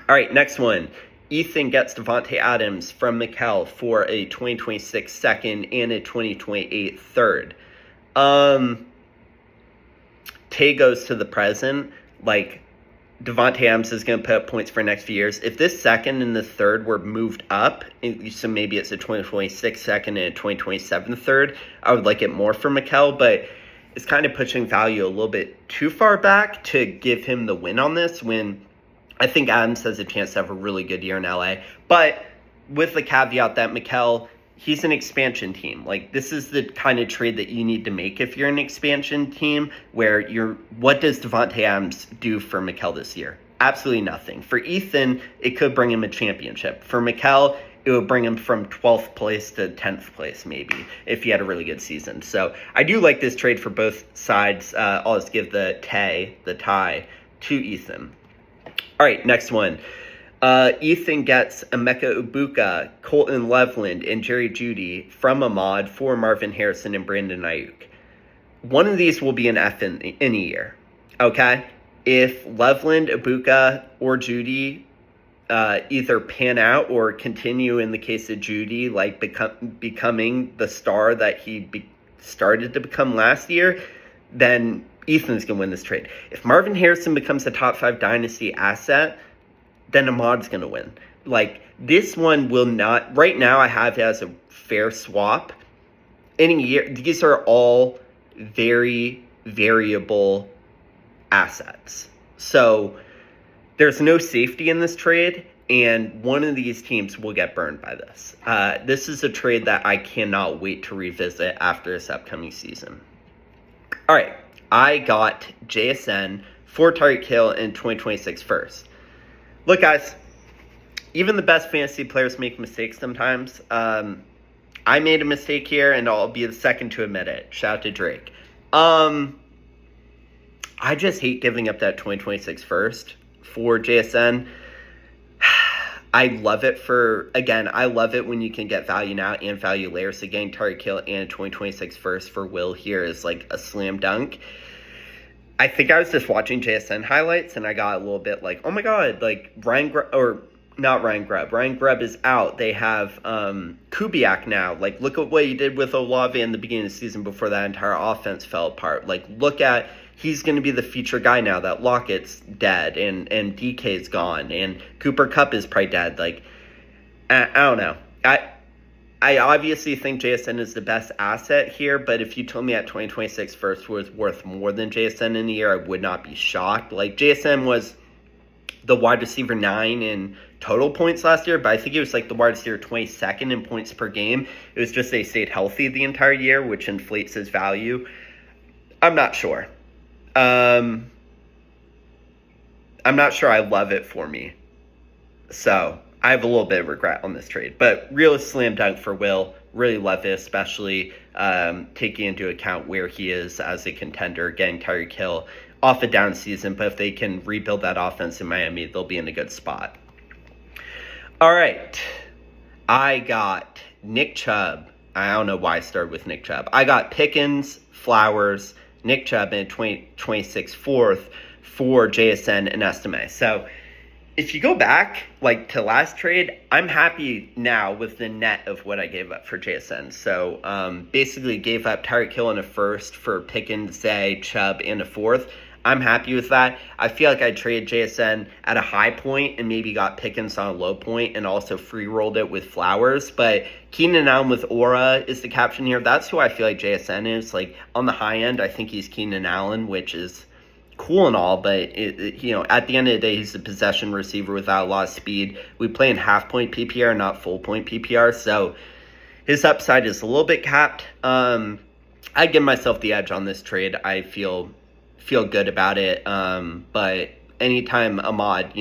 All right, next one. Ethan gets Devontae Adams from Mikkel for a 2026 second and a 2028 third. Tay goes to the present. Like, Devontae Adams is going to put up points for the next few years. If this second and the third were moved up, so maybe it's a 2026 second and a 2027 third, I would like it more for Mikkel, but it's kind of pushing value a little bit too far back to give him the win on this when I think Adams has a chance to have a really good year in LA. But with the caveat that Mikkel, he's an expansion team. Like, this is the kind of trade that you need to make if you're an expansion team, where what does Devontae Adams do for Mikkel this year? Absolutely nothing. For Ethan, it could bring him a championship. For Mikkel, it would bring him from 12th place to 10th place, maybe, if he had a really good season. So I do like this trade for both sides. I'll just give the tie to Ethan. All right, next one. Ethan gets Emeka Ibuka, Colton Loveland, and Jerry Jeudy from Ahmad for Marvin Harrison and Brandon Ayuk. One of these will be an F in a year, okay? If Loveland, Ibuka, or Jeudy either pan out or continue, in the case of Jeudy, like becoming the star that he started to become last year, then Ethan's going to win this trade. If Marvin Harrison becomes a top 5 dynasty asset, then Ahmad's going to win. Like, this one will not. Right now, I have it as a fair swap. In a year, these are all very variable assets. So there's no safety in this trade, and one of these teams will get burned by this. This is a trade that I cannot wait to revisit after this upcoming season. All right, I got JSN for Tyreek Hill in 2026 first. Look, guys, even the best fantasy players make mistakes sometimes. I made a mistake here, and I'll be the second to admit it. Shout out to Drake. I just hate giving up that 2026 first for JSN. I love it I love it when you can get value now and value later. So getting Tyreek Hill and a 2026 first for Will here is like a slam dunk. I think I was just watching JSN highlights, and I got a little bit like, oh my God, like Ryan Grubb is out. They have Kubiak now. Like, look at what he did with Olave in the beginning of the season before that entire offense fell apart. Like, he's going to be the feature guy now that Lockett's dead and DK's gone and Cooper Kupp is probably dead. Like, I don't know. I obviously think JSN is the best asset here, but if you told me at 2026 first was worth more than JSN in the year, I would not be shocked. Like, JSN was the wide receiver 9 in total points last year, but I think he was like the wide receiver 22nd in points per game. It was just they stayed healthy the entire year, which inflates his value. I'm not sure. I'm not sure I love it for me. So I have a little bit of regret on this trade, but real slam dunk for Will. Really love it, especially taking into account where he is as a contender, getting Tyreek Hill off a down season. But if they can rebuild that offense in Miami, they'll be in a good spot. All right. I got Nick Chubb. I don't know why I started with Nick Chubb. I got Pickens, Flowers, Nick Chubb, and 2026 fourth for JSN and Estime. So if you go back like to last trade, I'm happy now with the net of what I gave up for JSN. So basically gave up Tyreek Hill in a first for Pickens, Zay, Chubb in a fourth. I'm happy with that. I feel like I traded JSN at a high point and maybe got Pickens on a low point and also free rolled it with Flowers. But Keenan Allen with Aura is the caption here. That's who I feel like JSN is. Like on the high end, I think he's Keenan Allen, which is cool and all, but at the end of the day, he's a possession receiver without a lot of speed. We play in half-point PPR, not full-point PPR, so his upside is a little bit capped. I give myself the edge on this trade. I feel good about it, but anytime Ahmad,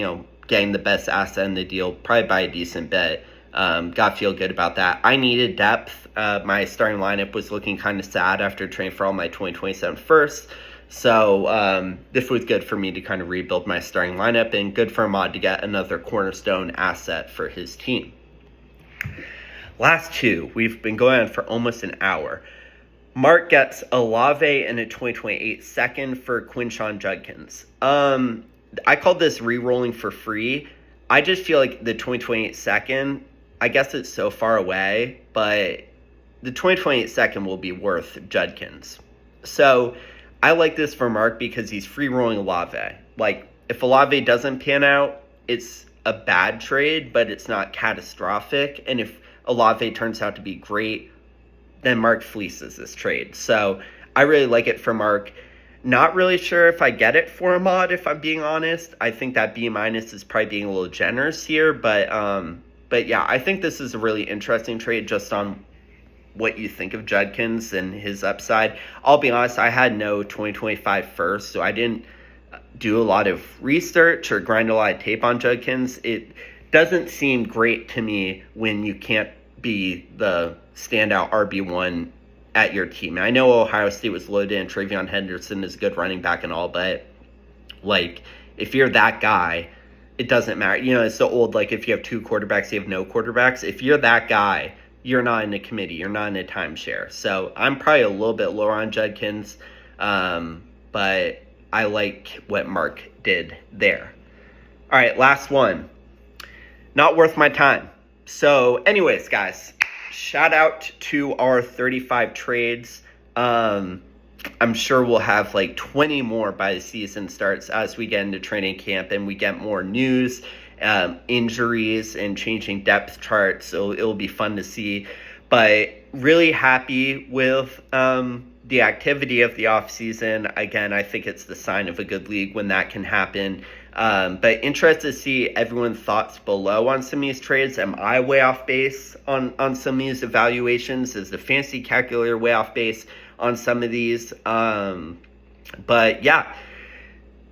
getting the best asset in the deal, probably by a decent bit, got to feel good about that. I needed depth. My starting lineup was looking kind of sad after trading for all my 2027 firsts. So this was good for me to kind of rebuild my starting lineup and good for Ahmad to get another cornerstone asset for his team. Last two, we've been going on for almost an hour. Mark gets Olave and a 2028 second for Quinshon Judkins. I called this re-rolling for free. I just feel like the 2028 second, I guess it's so far away, but the 2028 second will be worth Judkins. So I like this for Mark because he's free rolling Olave. Like, if Olave doesn't pan out, it's a bad trade, but it's not catastrophic. And if Olave turns out to be great, then Mark fleeces this trade. So I really like it for Mark. Not really sure if I get it for Ahmad, if I'm being honest. I think that B- is probably being a little generous here, but yeah, I think this is a really interesting trade just on what you think of Judkins and his upside. I'll be honest, I had no 2025 first, so I didn't do a lot of research or grind a lot of tape on Judkins. It doesn't seem great to me when you can't be the standout RB1 at your team. And I know Ohio State was loaded and Travion Henderson is a good running back and all, but like if you're that guy, it doesn't matter. It's so old, like if you have two quarterbacks, you have no quarterbacks. If you're that guy, you're not in a committee. You're not in a timeshare. So I'm probably a little bit lower on Judkins, but I like what Mark did there. All right, last one. Not worth my time. So anyways, guys, shout out to our 35 trades. I'm sure we'll have like 20 more by the season starts as we get into training camp and we get more news, injuries and changing depth charts. So it'll be fun to see, but really happy with the activity of the offseason. Again, I think it's the sign of a good league when that can happen. But interested to see everyone's thoughts below on some of these trades. Am I way off base on some of these evaluations? Is the fancy calculator way off base on some of these? But yeah,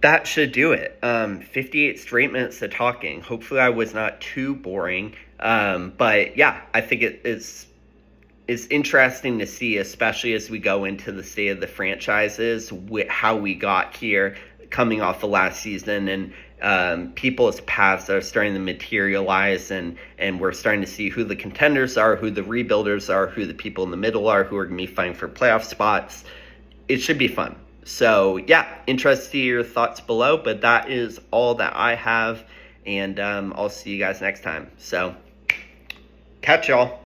that should do it. 58 straight minutes of talking. Hopefully I was not too boring. But yeah, I think it's interesting to see, especially as we go into the state of the franchises, how we got here coming off of last season, and people's paths are starting to materialize, and we're starting to see who the contenders are, who the rebuilders are, who the people in the middle are, who are going to be fighting for playoff spots. It should be fun. So yeah, interested to see your thoughts below, but that is all that I have, and I'll see you guys next time. So catch y'all.